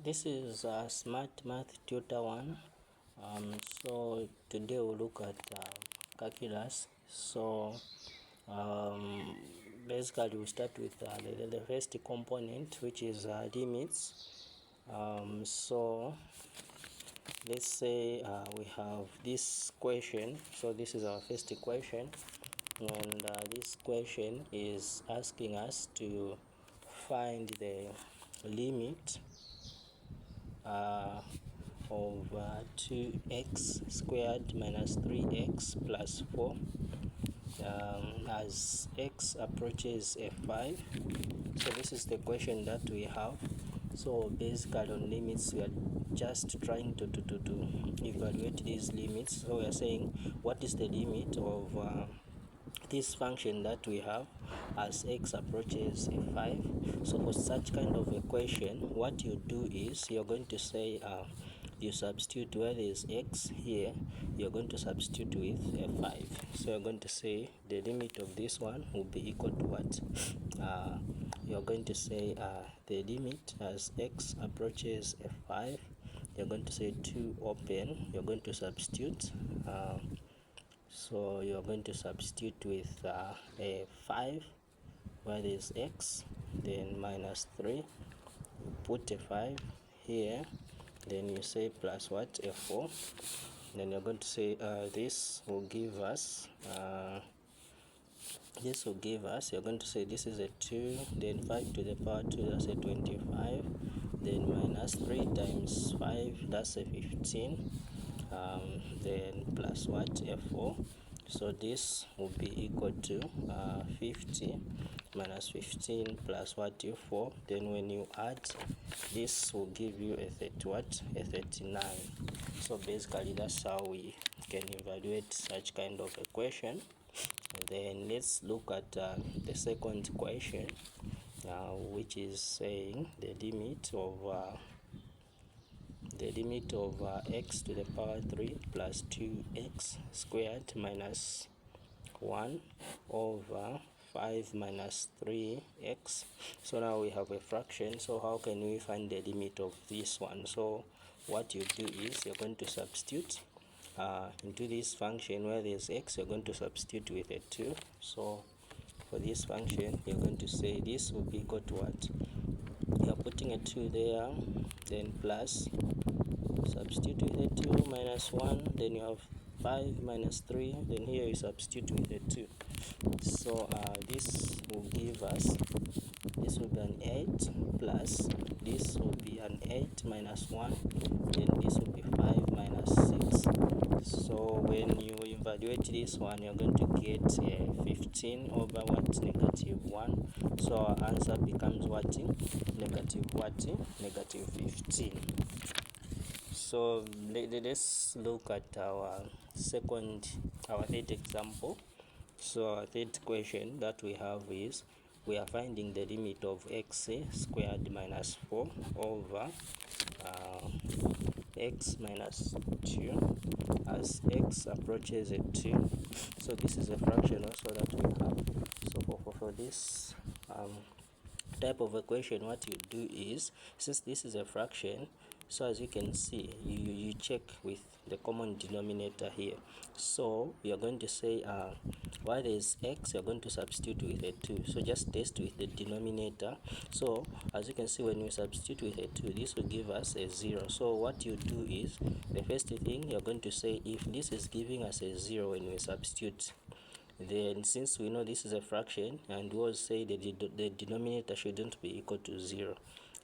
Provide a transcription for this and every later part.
This is Smart Math Tutor 1. So today we'll look at calculus. So basically we'll start with the first component, which is limits. So let's say we have this question. So this is our first question, and this question is asking us to find the limit of 2x squared minus 3x plus 4 as x approaches f5. So this is the question that we have. So basically on limits, we are just trying to evaluate these limits. So we are saying what is the limit of this function that we have as x approaches f5. So for such kind of a question, what you do is you're going to say you substitute where there is x here, you're going to substitute with f5. So you're going to say the limit of this one will be equal to what? You're going to say the limit as x approaches f5, you're going to say 2 open, you're going to substitute so you're going to substitute with a 5 where there is x, then minus 3, you put a 5 here, then you say plus what? A 4. Then you're going to say this will give us you're going to say this is a 2, then 5 to the power 2, that's a 25, then minus 3 times 5, that's a 15, then plus what? A 4. So this will be equal to 50 minus 15 plus what? You 4. Then when you add, this will give you a 39. So basically that's how we can evaluate such kind of equation. And then let's look at the second question, which is saying the limit of x to the power 3 plus 2x squared minus 1 over 5 minus 3x. So now we have a fraction. So how can we find the limit of this one? So what you do is you're going to substitute into this function where there's x, you're going to substitute with a 2. So for this function, you're going to say this will be equal to what? You're putting a 2 there, then plus, substitute with a 2 minus 1, then you have 5 minus 3, then here you substitute with a 2. So this will give us, this will be an 8 plus, this will be an 8 minus 1, then this will be 5 minus 6. So when you evaluate this one, you're going to get 15 over what? Negative 1. So our answer becomes what? Negative what? Negative 15. So let's look at our third example. So our third question that we have is we are finding the limit of x squared minus 4 over x minus 2 as x approaches a 2. So this is a fraction also that we have. So for this type of equation, what you do is, since this is a fraction, so as you can see, you check with the common denominator here. So you're going to say while there is x, you're going to substitute with a 2. So just test with the denominator. So as you can see, when you substitute with a 2, this will give us a 0. So what you do is, the first thing you're going to say, if this is giving us a 0 when we substitute, then since we know this is a fraction and we always say the denominator shouldn't be equal to 0,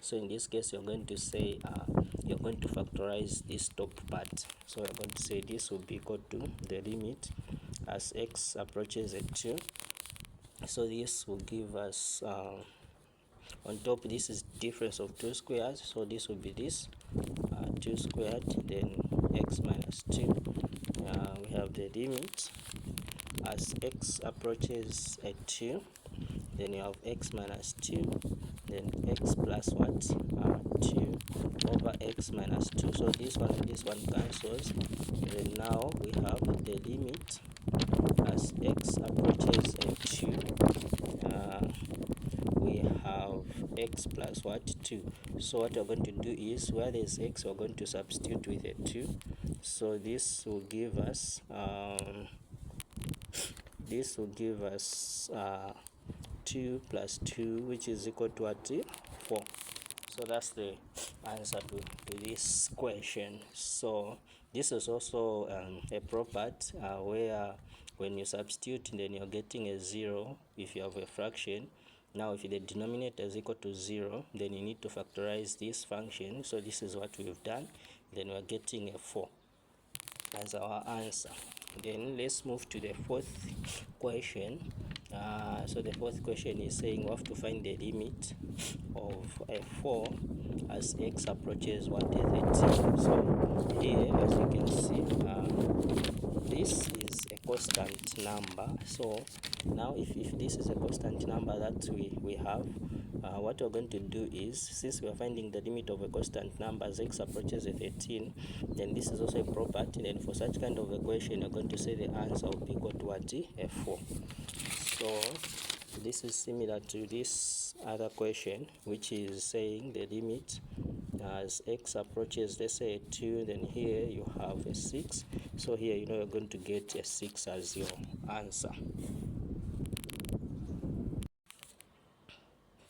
so in this case you're going to say you're going to factorize this top part. So you're going to say this will be equal to the limit as x approaches a 2. So this will give us on top, this is difference of 2 squares, so this will be this 2 squared, then x minus 2. We have the limit as x approaches a 2, then you have x minus 2, then x plus what? 2 over x minus 2. So this one and this one cancels. Then now we have the limit as x approaches a 2. We have x plus what, 2. So what we're going to do is, where there's x, we're going to substitute with a 2. So this will give us 2 plus 2, which is equal to what, 4. So that's the answer to this question. So this is also a property where when you substitute, then you're getting a 0 if you have a fraction. Now if the denominator is equal to 0, then you need to factorize this function. So this is what we've done. Then we're getting a 4 as our answer. Then let's move to the fourth question. So the fourth question is saying we have to find the limit of a 4 as x approaches what is it. So here, as you can see, this is a constant number. So now if this is a constant number that we have, what we're going to do is, since we are finding the limit of a constant number as x approaches a 13, then this is also a property. Then for such kind of equation, you're going to say the answer will be equal to what, a 4. So this is similar to this other question, which is saying the limit as x approaches, let's say a 2, then here you have a 6. So here you're going to get a 6 as your answer.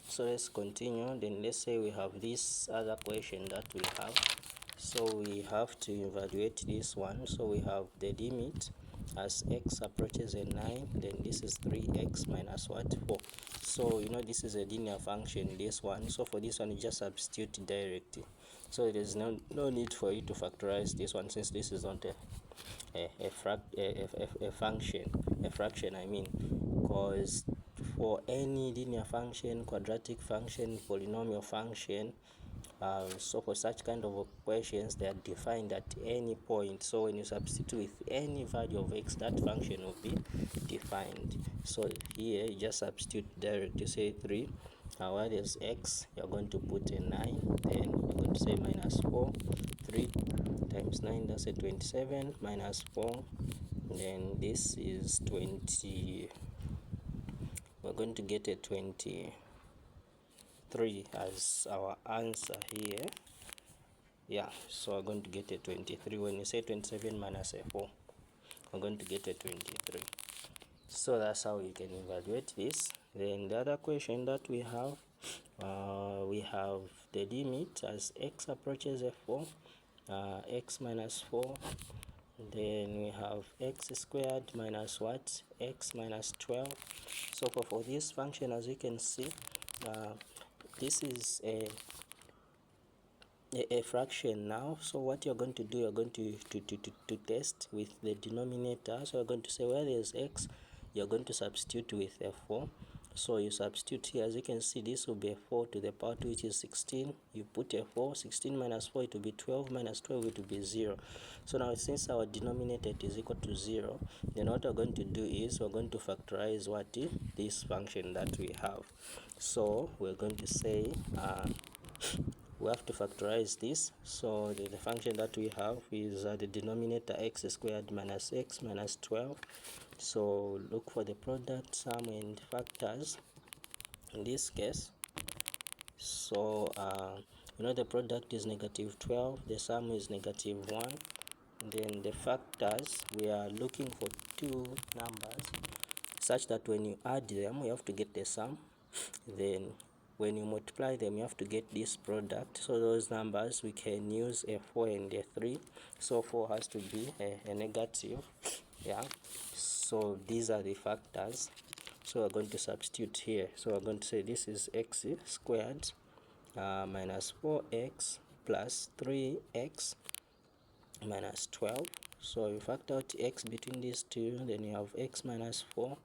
So let's continue. Then let's say we have this other question that we have. So we have to evaluate this one. So we have the limit as x approaches a 9, then this is 3x minus what, 4. So this is a linear function, this one. So for this one, you just substitute directly. So there is no need for you to factorize this one, since this is not a fraction, I mean, because for any linear function, quadratic function, polynomial function, so for such kind of equations, they are defined at any point. So when you substitute with any value of x, that function will be defined. So here you just substitute directly. Say 3, where there's x, you're going to put a 9, then you're going to say minus 4. 3 times 9, that's a 27, minus 4, then this is 20. We're going to get a 23 as our answer here. Yeah, so we're going to get a 23. When you say 27 minus a 4, we're going to get a 23. So that's how you can evaluate this. Then the other question that we have the limit as x approaches a 4, x minus 4. Then we have x squared minus what, x minus 12. So for this function, as you can see, this is a fraction now. So what you're going to do, you're going to test with the denominator. So you're going to say where there's x, you're going to substitute with a 4. So you substitute here. As you can see, this will be a 4 to the power 2, which is 16. You put a 4, 16 minus 4, it will be 12, minus 12, it will be 0. So now since our denominator is equal to 0, then what we're going to do is we're going to factorize what is this function that we have. So we're going to say we have to factorize this. So the function that we have is the denominator x squared minus x minus 12. So look for the product, sum, and factors in this case. So the product is negative 12, the sum is negative 1. Then the factors, we are looking for two numbers such that when you add them, you have to get the sum. Then when you multiply them, you have to get this product. So those numbers, we can use a 4 and a 3. So 4 has to be a negative. Yeah, so these are the factors. So we're going to substitute here. So we're going to say this is x squared minus 4x plus 3x minus 12. So you factor out x between these two, then you have x minus 4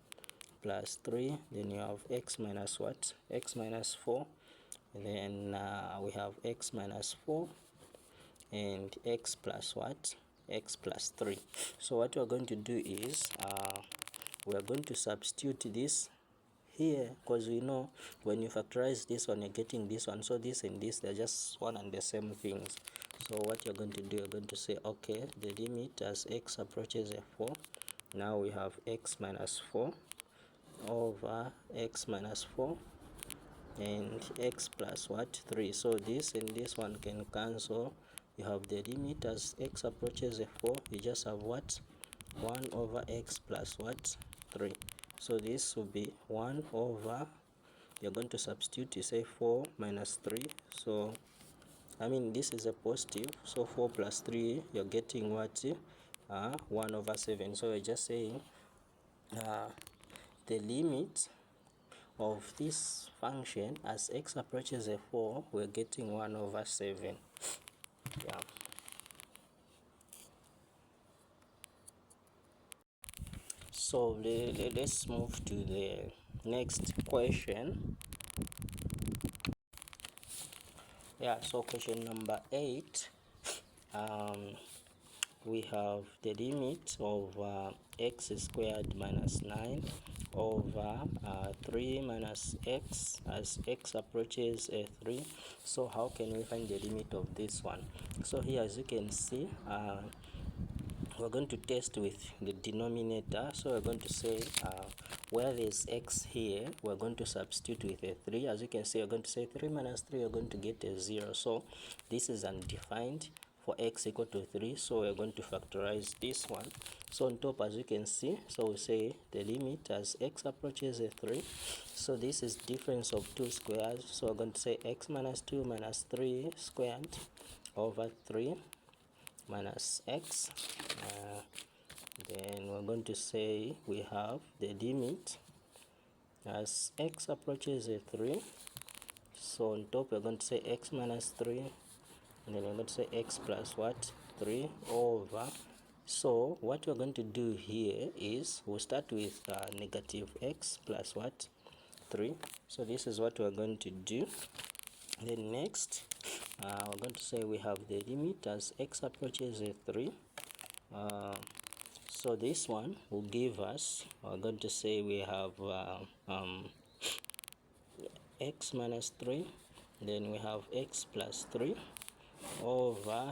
plus 3, then you have x minus what, x minus 4, and then we have x minus 4 and x plus what, x plus 3. So what we're going to do is we're going to substitute this here, because we know when you factorize this one, you're getting this one. So this and this, they're just one and the same things. So what you're going to do, you're going to say, okay, the limit as x approaches a 4, now we have x minus 4 over x minus 4 and x plus what, 3. So this and this one can cancel. You have the limit as x approaches a 4, you just have what, 1 over x plus what, 3. So this will be 1 over, you're going to substitute, you say 4 minus 3. So I mean this is a positive, so 4 plus 3, you're getting what, 1 over 7. So we're just saying the limit of this function as x approaches a 4, we're getting 1 over 7. Yeah. So let's move to the next question. Yeah, so question number 8. We have the limit of x squared minus 9 over 3 minus x as x approaches a 3. So how can we find the limit of this one? So here, as you can see, we're going to test with the denominator. So we're going to say where there's x here, we're going to substitute with a 3. As you can see, we're going to say 3 minus 3, we're going to get a 0. So this is undefined for x equal to 3, so we're going to factorize this one. So on top, as you can see, so we say the limit as x approaches a 3. So this is difference of 2 squares, so we're going to say x minus 2 minus 3 squared over 3 minus x. Then we're going to say we have the limit as x approaches a 3. So on top, we're going to say x minus 3, and then we're going to say x plus what, 3 over. So what we're going to do here is we'll start with negative x plus what, 3. So this is what we're going to do. Then next, we're going to say we have the limit as x approaches a 3. So this one will give us, we're going to say we have x minus 3, then we have x plus 3 over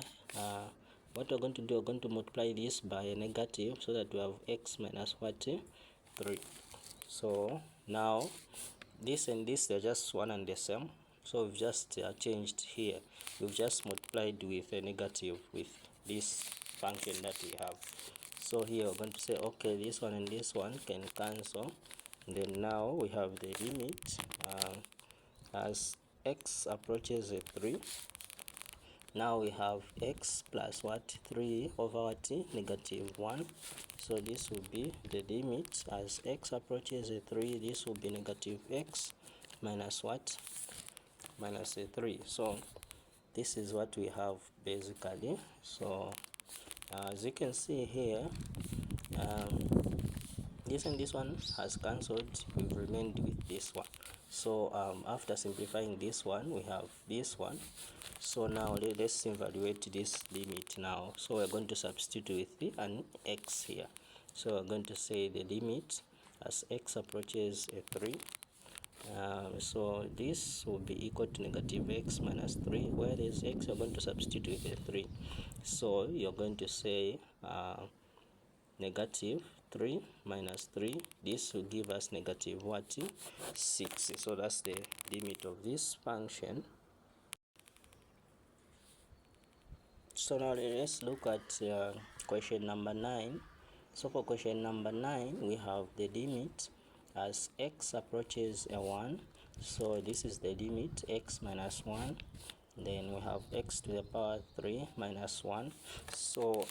what we're going to do, we're going to multiply this by a negative so that we have x minus what, 3. So now this and this, they're just one and the same, so we've just changed here, we've just multiplied with a negative with this function that we have. So here we're going to say okay, this one and this one can cancel. Then now we have the limit as x approaches a 3. Now we have x plus what, 3 over what, negative 1. So this will be the limit as x approaches a 3. This will be negative x minus what, minus a 3. So this is what we have basically. So as you can see here, this and this one has cancelled, we've remained with this one. So after simplifying this one, we have this one. So now let's evaluate this limit now. So we're going to substitute with an x here. So we're going to say the limit as x approaches a 3. So this will be equal to negative x minus 3. Where there's x, you're going to substitute with a 3. So you're going to say negative 3 minus 3. This will give us negative what, 6. So that's the limit of this function. So now let's look at question number 9. So for question number 9, we have the limit as x approaches a 1. So this is the limit, x minus 1. Then we have x to the power 3 minus 1. So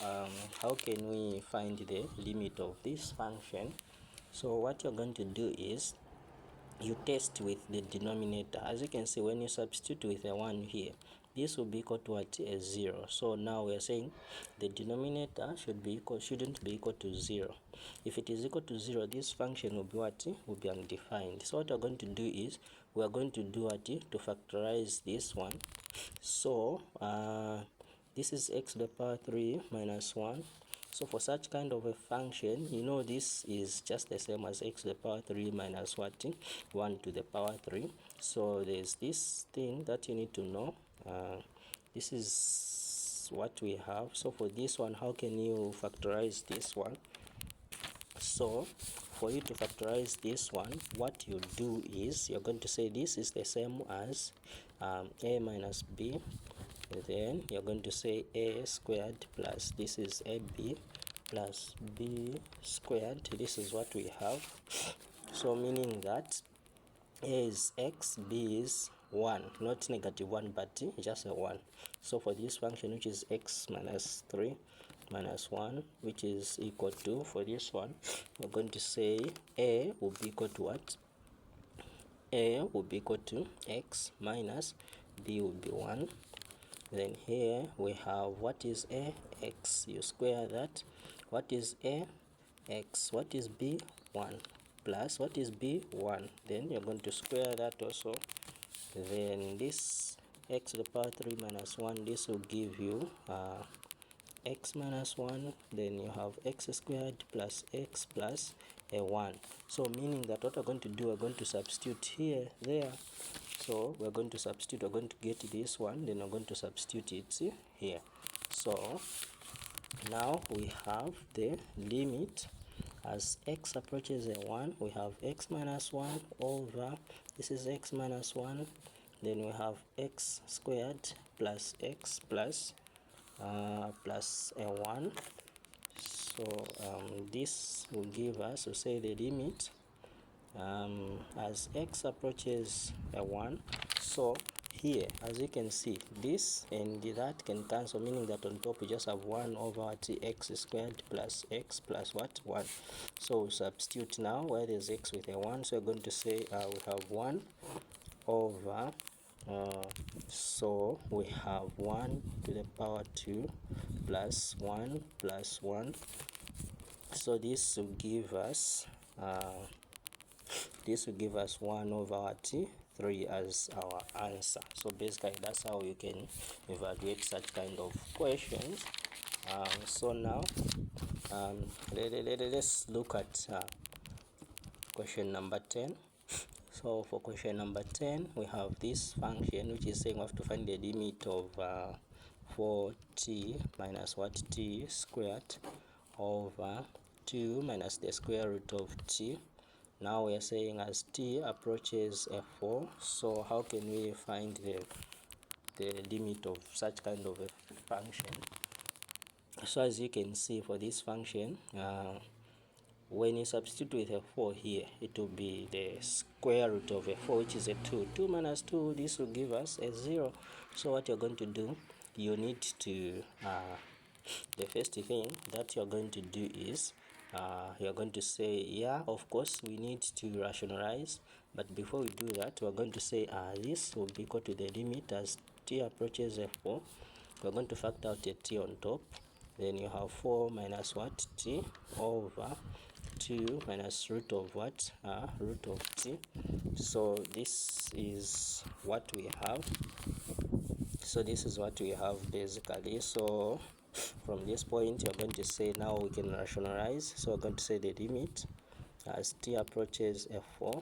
how can we find the limit of this function? So what you're going to do is you test with the denominator. As you can see, when you substitute with a 1 here, this will be equal to what, a 0. So now we are saying the denominator shouldn't be equal to 0. If it is equal to 0, this function will be what, will be undefined. So what we're going to do is we are going to do what, to factorize this one. So this is x to the power 3 minus 1. So for such kind of a function, you know this is just the same as x to the power 3 minus what, 1 to the power 3. So there's this thing that you need to know. This is what we have. So for this one, how can you factorize this one? So for you to factorize this one, what you do is you're going to say this is the same as a minus b. Then you're going to say a squared plus this is ab plus b squared. This is what we have. So meaning that a is x, b is 1, not negative 1 but just a 1. So for this function, which is x minus 3 minus 1, which is equal to, for this one we're going to say a will be equal to what? A will be equal to x minus b will be 1. Then here we have what is a? X. You square that. What is a? X. What is b? 1 plus what is b? 1. Then you're going to square that also. Then this x to the power 3 minus 1, this will give you x minus 1. Then you have x squared plus x plus a 1. So meaning that what we're going to do, we're going to substitute here, there. So we're going to substitute, we're going to get this one, then we're going to substitute it here. So now we have the limit as x approaches a 1, we have x minus 1 over, this is x minus 1, then we have x squared plus x plus a 1. So this will give us, we'll say the limit as x approaches a 1. So here, as you can see, this and that can cancel, meaning that on top we just have 1 over x squared plus x plus what? 1. So substitute now where there's x with a 1. So we're going to say we have 1 over so we have 1 to the power 2 plus 1 plus 1. So this will give us 1 over 3 as our answer. So basically that's how you can evaluate such kind of questions. So now let's look at question number 10. So for question number 10, we have this function which is saying we have to find the limit of 4t minus what? T squared over 2 minus the square root of t. Now we are saying as t approaches a 4, so how can we find the limit of such kind of a function? So as you can see, for this function, when you substitute with a 4 here, it will be the square root of a 4, which is a 2. 2 minus 2, this will give us a 0. So what you're going to do, you need to, the first thing that you're going to do is, you're going to say, yeah, of course, we need to rationalize. But before we do that, we're going to say this will be equal to the limit as t approaches a 4. We're going to factor out a t on top. Then you have 4 minus what? T over 2 minus root of what? Root of t. So this is what we have. So this is what we have basically. So from this point, you're going to say now we can rationalize. So we're going to say the limit as t approaches a 4.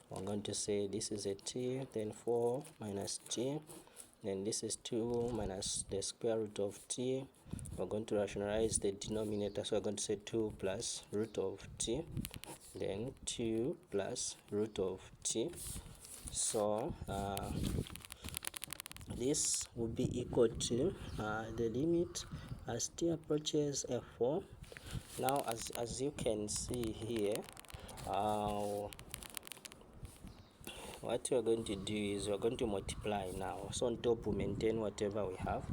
We're going to say this is a t, then 4 minus t, then this is 2 minus the square root of t. We're going to rationalize the denominator, so we're going to say 2 plus root of t, then 2 plus root of t. So this will be equal to the limit as t approaches a 4. Now as you can see here, what we're going to do is we're going to multiply now. So on top we maintain whatever we have.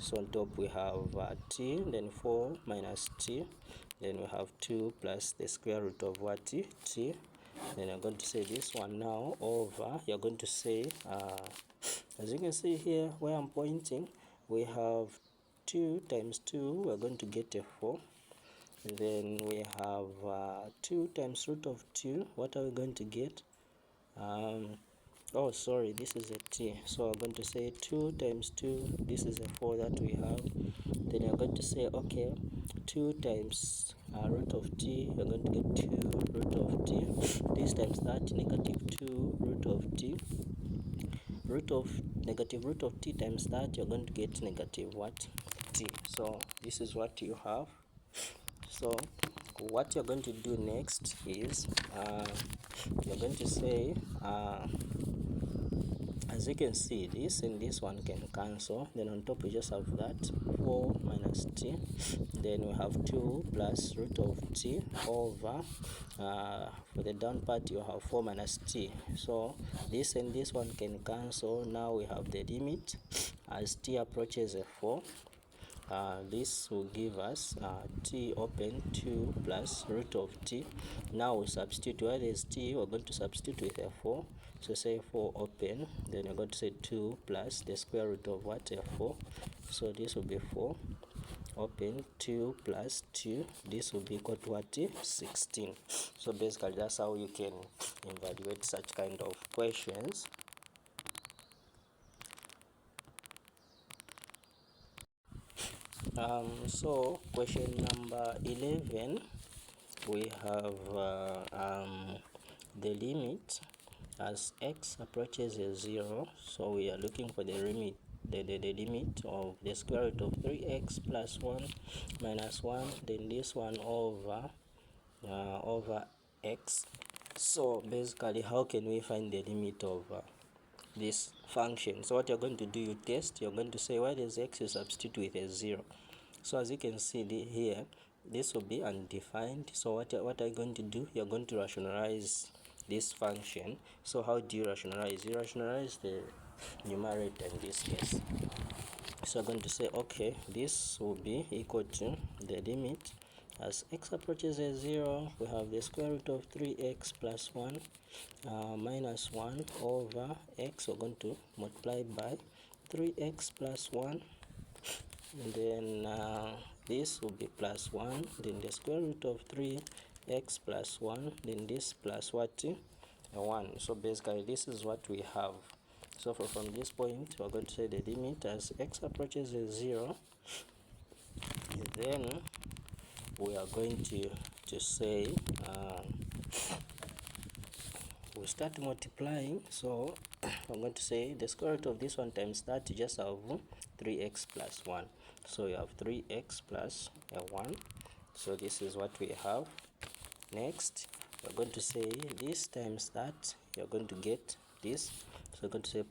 So on top we have t, then 4 minus t, then we have 2 plus the square root of what? T. Then I'm going to say this one now over, you're going to say, as you can see here where I'm pointing, we have 2 times 2, we're going to get a 4. Then we have 2 times root of 2, what are we going to get? Oh sorry, this is a t, so I'm going to say 2 times 2, this is a 4 that we have. Then I'm going to say okay, 2 times root of t, you're going to get 2 root of t. This times that, negative 2 root of t. Negative root of t times that, you're going to get negative what? T. So this is what you have. So what you're going to do next is you're going to say as you can see, this and this one can cancel. Then on top we just have that 4 minus t. Then we have 2 plus root of t over for the down part you have 4 minus t. So this and this one can cancel. Now we have the limit as t approaches a 4. This will give us t open 2 plus root of t. Now we substitute where there is t, we're going to substitute with a 4. So say 4 open, then you're going to say 2 plus the square root of what? A 4. So this will be 4 open 2 plus 2. This will be equal to what? 16. So basically that's how you can evaluate such kind of questions. So question number 11, we have the limit as x approaches a 0. So we are looking for the limit, the limit of the square root of 3x plus 1 minus 1, then this one over x. So basically, how can we find the limit of this function? So what you're going to do, you test. You're going to say why does x, you substitute with a 0. So as you can see here, this will be undefined. So what are you going to do? You're going to rationalize this function. So how do you rationalize? You rationalize the numerator in this case. So I'm going to say, okay, this will be equal to the limit as x approaches a 0. We have the square root of 3x plus 1 minus 1 over x. We're going to multiply by 3x plus 1. And then this will be plus 1, then the square root of 3x plus 1, then this plus what? 1. So basically this is what we have. So from this point we're going to say the limit as x approaches a 0. Then we are going to say we start multiplying. So I'm going to say the square root of this one times that, you just have 3x plus 1. So you have 3x plus 1. So this is what we have. Next, we're going to say this times that, you're going to get this. So we're going to say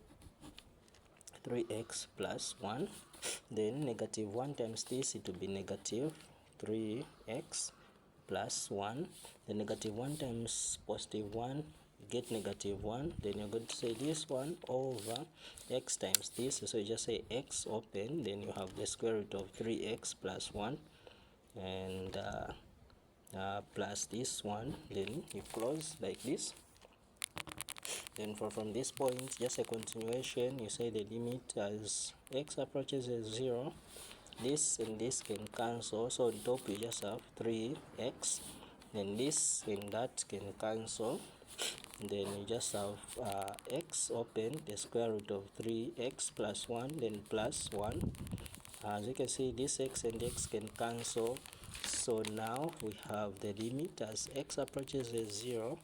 3x plus 1. Then negative 1 times this, it will be negative 3x plus 1. The negative 1 times positive 1, get negative 1. Then you're going to say this one over x times this. So you just say x open, then you have the square root of 3x plus 1 and plus this one, then you close like this. Then from this point, just a continuation, you say the limit as x approaches a 0. This and this can cancel, so on top you just have 3x, then this and that can cancel, then you just have x open, the square root of 3x plus 1, then plus 1. As you can see, this x and x can cancel, so now we have the limit as x approaches a 0.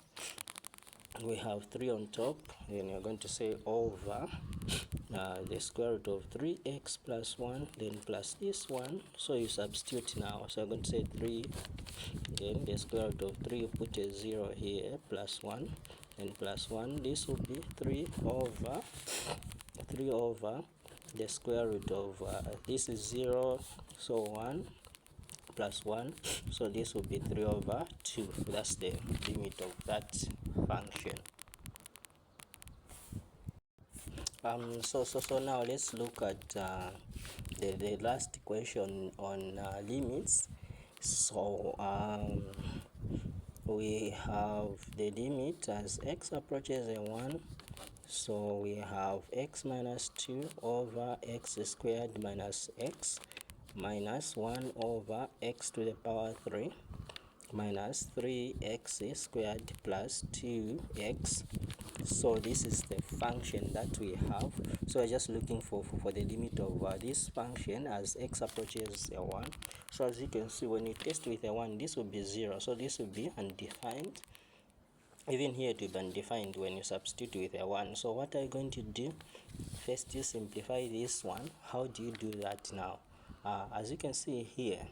We have 3 on top, then you're going to say over the square root of 3x plus 1, then plus this one. So you substitute now. So I'm going to say 3, then the square root of 3, you put a 0 here, plus 1, then plus 1. This will be 3 over the square root of this is 0, so 1 plus 1, so this will be 3 over 2. That's the limit of that function. So now let's look at the last question on limits. So we have the limit as x approaches a 1. So we have x minus 2 over x squared minus x minus 1 over x to the power 3 minus 3x squared plus 2x. So this is the function that we have. So we're just looking for the limit of this function as x approaches a 1. So as you can see, when you test with a 1, this will be 0. So this will be undefined. Even here it will be undefined when you substitute with a 1. So what are you going to do? First, you simplify this one. How do you do that now? As you can see here,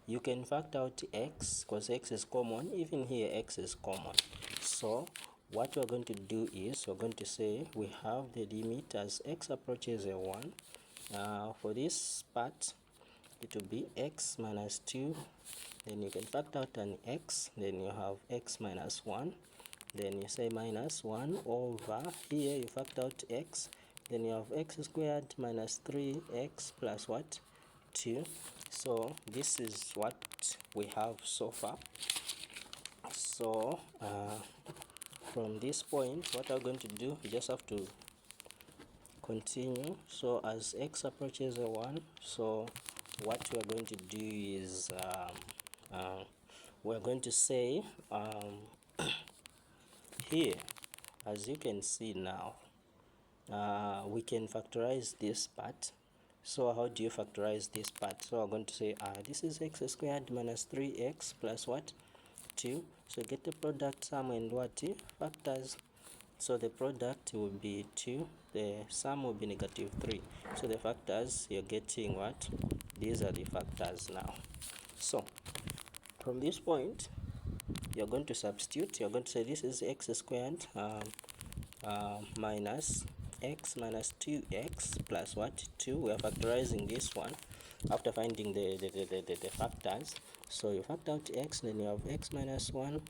you can factor out x because x is common. Even here x is common. So what we're going to do is we're going to say we have the limit as x approaches a 1. For this part it will be x minus 2, then you can factor out an x, then you have x minus 1, then you say minus 1 over here you factor out x, then you have x squared minus 3x plus what, 2. So this is what we have so far. So from this point what I'm going to do, you just have to continue. So as x approaches a 1, so what we are going to do is we're going to say here, as you can see now, we can factorize this part. So how do you factorize this part? So I'm going to say this is x squared minus 3x plus what, 2. So get the product sum and what, factors. So the product will be 2, the sum will be negative 3. So the factors, you're getting what, these are the factors now. So from this point you're going to substitute. You're going to say this is x squared minus x minus 2x plus what, 2. We are factorizing this one after finding the factors. So you factor out x, then you have x minus 1,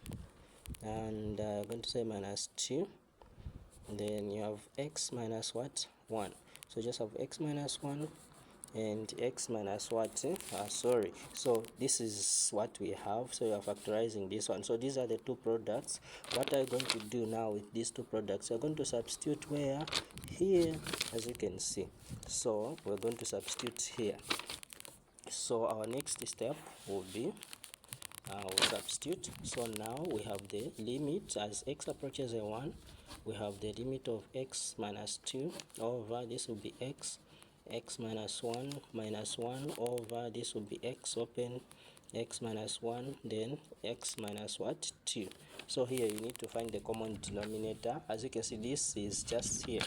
and I'm going to say minus 2, then you have x minus what, 1. So just have x minus 1 and x minus what, sorry, so this is what we have. So you are factorizing this one. So these are the two products. What are you going to do now with these two products? You're going to substitute where, here, as you can see. So we're going to substitute here. So our next step will be we'll substitute. So now we have the limit as x approaches a 1. We have the limit of x minus 2 over this will be x minus 1 minus 1 over this will be x open, x minus 1, then x minus what, 2. So here you need to find the common denominator. As you can see, this is just here,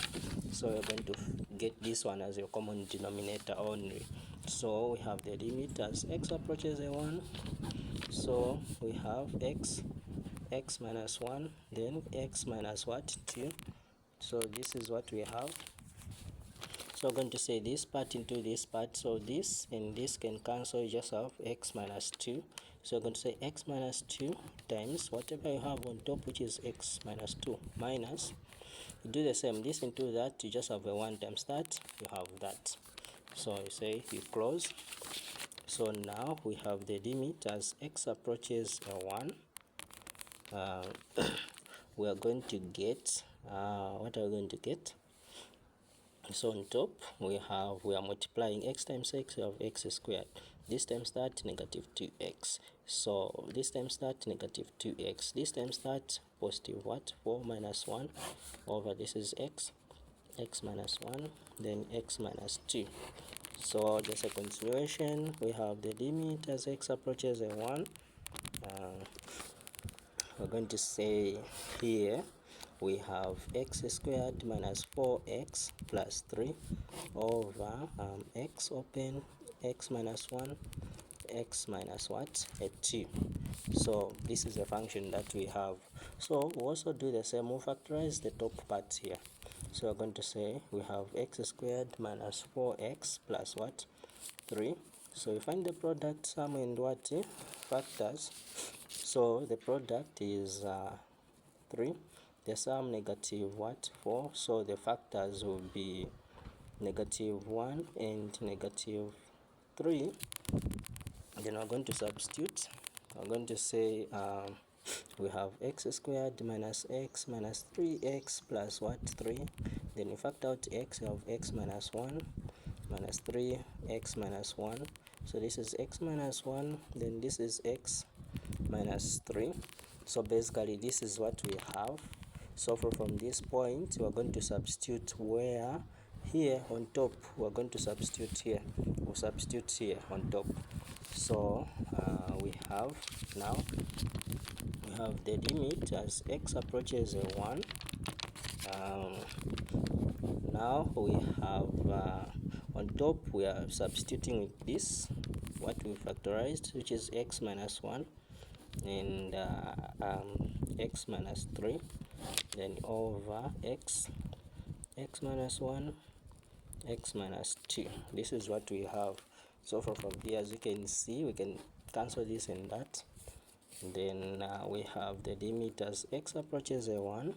so you're going to get this one as your common denominator only. So we have the limit as x approaches a 1. So we have x minus 1, then x minus what, 2. So this is what we have. So I'm going to say this part into this part. So this and this can cancel. You just have x minus 2. So I'm going to say x minus 2 times whatever you have on top, which is x minus 2, minus, you do the same, this into that, you just have a 1 times that, you have that. So you say you close. So now we have the limit as x approaches a 1. We are going to get what are we going to get? So on top we are multiplying x times x, we have x squared. This times that, negative 2x. So this times that, negative 2x. This times that, positive what, 4 minus 1 over this is x minus 1, then x minus 2. So just a continuation, we have the limit as x approaches a 1. We're going to say here we have x squared minus 4x plus 3 over x open, x minus 1, x minus what, a 2. So this is a function that we have. So we'll also do the same, we'll factorize the top part here. So we're going to say we have x squared minus 4x plus what, 3. So we find the product sum and what, factors. So the product is 3, the sum negative what, 4. So the factors will be negative 1 and negative 3. Then we're going to substitute. I'm going to say we have x squared minus x minus 3x plus what, 3. Then you factor out x, you have x minus 1 minus 3, x minus 1. So this is x minus 1, then this is x minus 3. So basically this is what we have. So from this point we're going to substitute where, here on top we're going to substitute here, we'll substitute here on top. So we have now we have the limit as x approaches a 1. Now we have on top we are substituting with this, what we factorized, which is x minus 1 and x minus 3, then over x minus 1, x minus 2. This is what we have. So from here, as you can see, we can cancel this and that. Then we have the limit as x approaches a 1.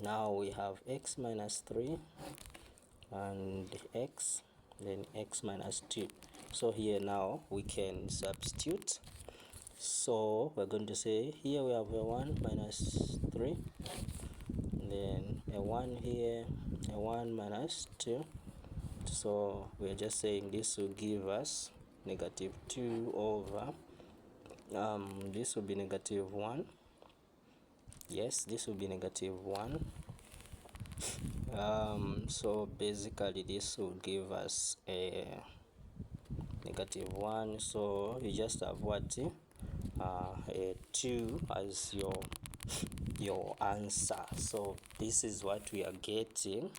Now we have x minus 3 and x, then x minus 2. So here now we can substitute. So we're going to say here we have a 1 minus 3, then a 1 here, a 1 minus 2. So we're just saying this will give us negative 2 over this will be negative 1. Yes, this will be negative 1. So basically this will give us a negative 1. So you just have what, a 2 as your answer. So this is what we are getting.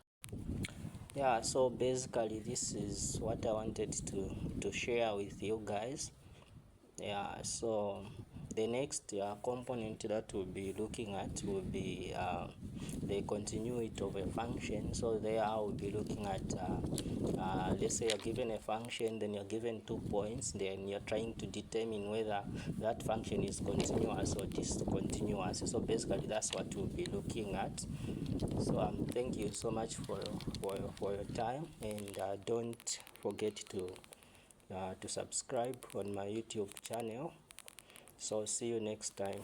Yeah, so basically this is what I wanted to share with you guys. Yeah, so the next component that we'll be looking at will be the continuity of a function. So there I will be looking at let's say you're given a function, then you're given 2 points, then you're trying to determine whether that function is continuous or discontinuous. So basically that's what we'll be looking at. So thank you so much for your time, and don't forget to subscribe on my YouTube channel. So see you next time.